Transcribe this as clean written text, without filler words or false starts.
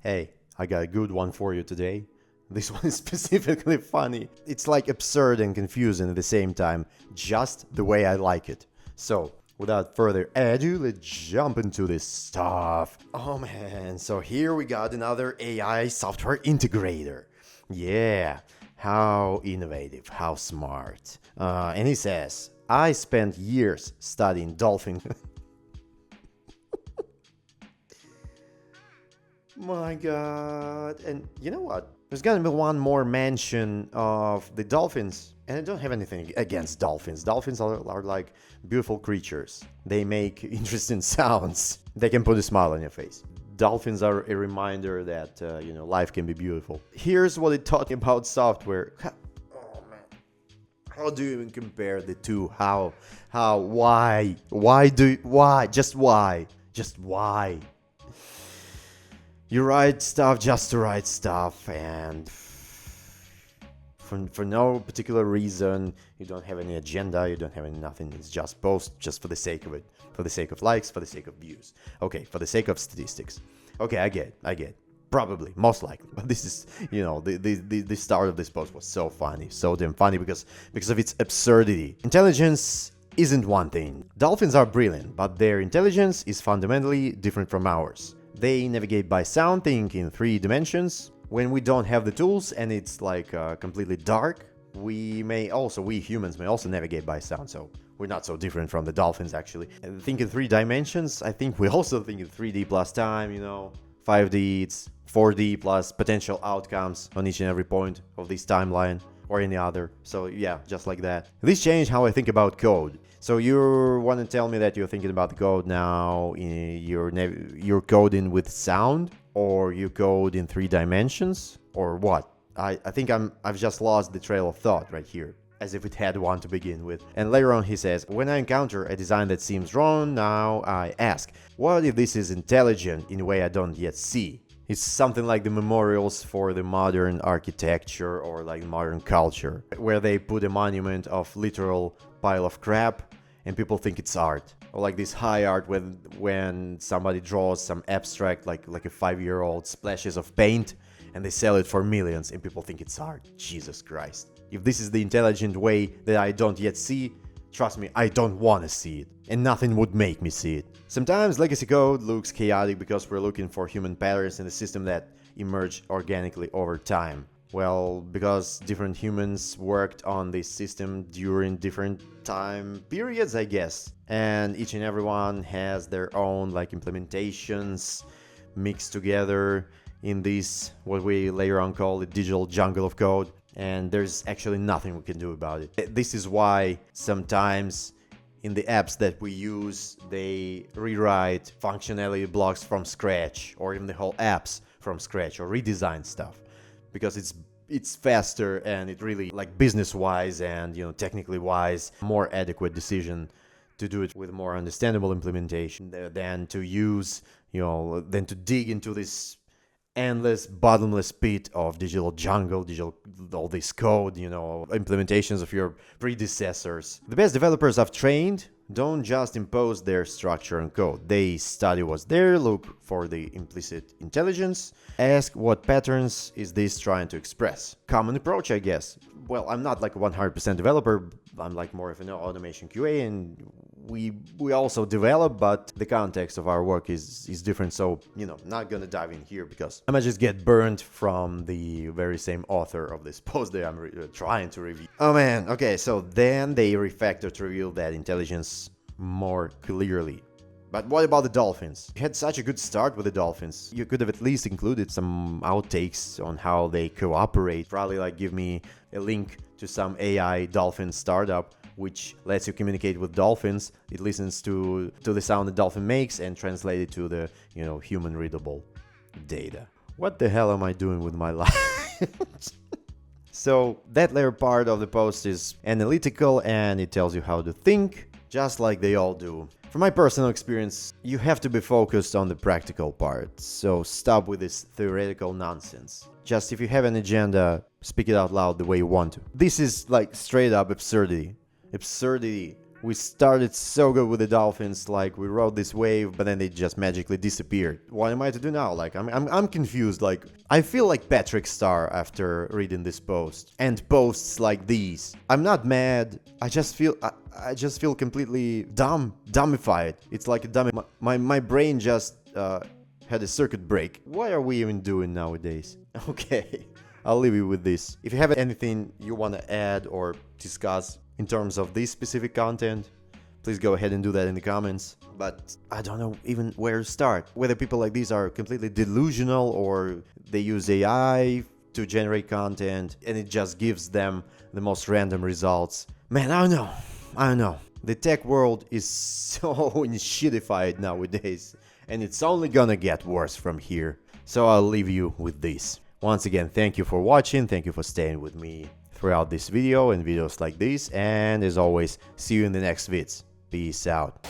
Hey, I got a good one for you today. This one is specifically funny. It's like absurd and confusing at the same time, just the way I like it. So, without further ado, let's jump into this stuff. Oh man, so here we got another AI software integrator. Yeah, how innovative, how smart. And he says, I spent years studying dolphin. My god. And you know what? There's gonna be one more mention of the dolphins. And I don't have anything against dolphins. Dolphins are like beautiful creatures. They make interesting sounds. They can put a smile on your face. Dolphins are a reminder that, life can be beautiful. Here's what it taught me about software. Oh man. How do you even compare the two? Why? Just why? You write stuff just to write stuff, and for no particular reason. You don't have any agenda, you don't have any nothing. It's just post just for the sake of it, for the sake of likes, for the sake of views. Okay, for the sake of statistics. Okay, I get. Probably, most likely. But this is, the start of this post was so funny, so damn funny because of its absurdity. Intelligence isn't one thing. Dolphins are brilliant, but their intelligence is fundamentally different from ours. They navigate by sound, think in 3 dimensions. When we don't have the tools and it's like completely dark, we humans may also navigate by sound, so we're not so different from the dolphins actually. And think in 3 dimensions, I think we also think in 3D plus time, 5D, it's 4D plus potential outcomes on each and every point of this timeline or any other. So yeah, just like that. This changed how I think about code. So you want to tell me that you're thinking about the code now, you're coding with sound, or you code in 3 dimensions, or what? I think I've just lost the trail of thought right here, as if it had one to begin with. And later on he says, when I encounter a design that seems wrong, now I ask, what if this is intelligent in a way I don't yet see? It's something like the memorials for the modern architecture or like modern culture, where they put a monument of literal pile of crap and people think it's art. Or like this high art when somebody draws some abstract like a 5-year-old splashes of paint and they sell it for millions and people think it's art. Jesus Christ. If this is the intelligent way that I don't yet see, trust me, I don't want to see it. And nothing would make me see it. Sometimes legacy code looks chaotic because we're looking for human patterns in the system that emerge organically over time. Well, because different humans worked on this system during different time periods, I guess. And each and every one has their own implementations mixed together in this, what we later on call the digital jungle of code. And there's actually nothing we can do about it. This is why sometimes in the apps that we use, they rewrite functionality blocks from scratch, or even the whole apps from scratch, or redesign stuff. Because it's faster and it really, business-wise and technically wise, more adequate decision to do it with more understandable implementation than to use, than to dig into this endless, bottomless pit of digital jungle, all this code, implementations of your predecessors. The best developers I've trained don't just impose their structure on code. They study what's there, look for the implicit intelligence, ask what patterns is this trying to express. Common approach, I guess. Well, I'm not a 100% developer. I'm more of an automation QA, and we also develop, but the context of our work is different. So, not gonna dive in here because I might just get burned from the very same author of this post that I'm trying to review. Oh man, okay, so then they refactor to reveal that intelligence more clearly. But what about the dolphins? You had such a good start with the dolphins. You could have at least included some outtakes on how they cooperate. Probably give me a link to some AI dolphin startup which lets you communicate with dolphins. It listens to the sound the dolphin makes and translate it to the, human readable data. What the hell am I doing with my life? So that later part of the post is analytical and it tells you how to think, just like they all do. From my personal experience, you have to be focused on the practical part, so stop with this theoretical nonsense. Just if you have an agenda, speak it out loud the way you want to. This is straight up absurdity. Absurdity We started so good with the dolphins, like we rode this wave, but then they just magically disappeared. What am I to do now? Like I'm confused. Like I feel like Patrick Star after reading this post and posts like these. I'm not mad. I just feel completely dumbified. It's like a dummy. My brain just had a circuit break. What are we even doing nowadays? Okay, I'll leave you with this. If you have anything you want to add or discuss in terms of this specific content, please go ahead and do that in the comments. But I don't know even where to start. Whether people like these are completely delusional or they use AI to generate content and it just gives them the most random results. Man, I don't know. The tech world is so shitified nowadays, and it's only gonna get worse from here. So I'll leave you with this. Once again, thank you for watching, thank you for staying with me throughout this video and videos like this, and as always, see you in the next vids. Peace out.